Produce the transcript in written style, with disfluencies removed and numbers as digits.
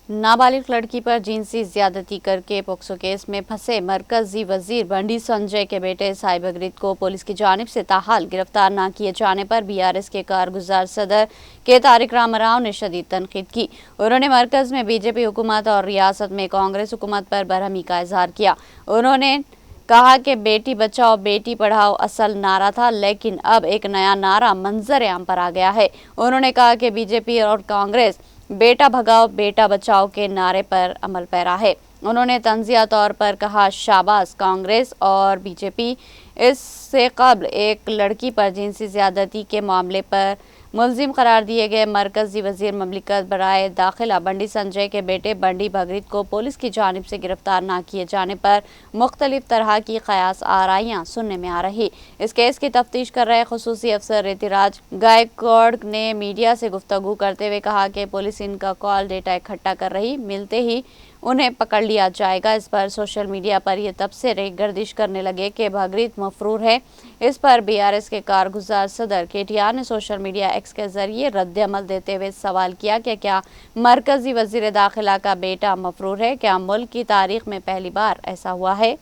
नाबालिग लड़की पर जिनसी ज्यादती करके पोक्सो केस में फंसे मरकजी वजीर बंडी संजय के बेटे साहिब अगरीद को पुलिस की जानिब से ताहाल गिरफ्तार न किए जाने पर बीआरएस के कारगुजार सदर के तारिक रामाराव ने शदीद तनकीद की। उन्होंने मरकज में बीजेपी हुकूमत और रियासत में कांग्रेस हुकूमत पर बरहमी का इजहार किया। उन्होंने कहा कि बेटी बचाओ बेटी पढ़ाओ असल नारा था, लेकिन अब एक नया नारा मंजर आम पर आ गया है। उन्होंने कहा कि बीजेपी और कांग्रेस बेटा भगाओ बेटा बचाओ के नारे पर अमल पैरा है। उन्होंने तंजिया तौर पर कहा, शाबाश कांग्रेस और बीजेपी। इससे कबल एक लड़की पर जिनसी ज्यादती के मामले पर मुलजिम करार दिए गए मरकजी वजीर ममलिकत बराए दाखिला बंडी संजय के बेटे बंडी भगरीद को पुलिस की जानिब से गिरफ्तार न किए जाने पर मुख्तलिफ तरह की कयास आराइयाँ सुनने में आ रही। इस केस की तफ्तीश कर रहे खुसूसी अफसर रेतिराज गायकवाड़ ने मीडिया से गुफ्तगू करते हुए कहा कि पुलिस इनका कॉल डेटा इकट्ठा कर रही, मिलते ही उन्हें पकड़ लिया जाएगा। इस पर सोशल मीडिया पर यह तबसरे गर्दिश करने लगे कि भगरीद मफरूर है। इस पर बीआरएस के कारगुजार सदर केटीआर ने सोशल मीडिया एक्स के जरिए रद्द अमल देते हुए सवाल किया कि क्या मरकजी वजीर दाखिला का बेटा मफरूर है? क्या मुल्क की तारीख में पहली बार ऐसा हुआ है?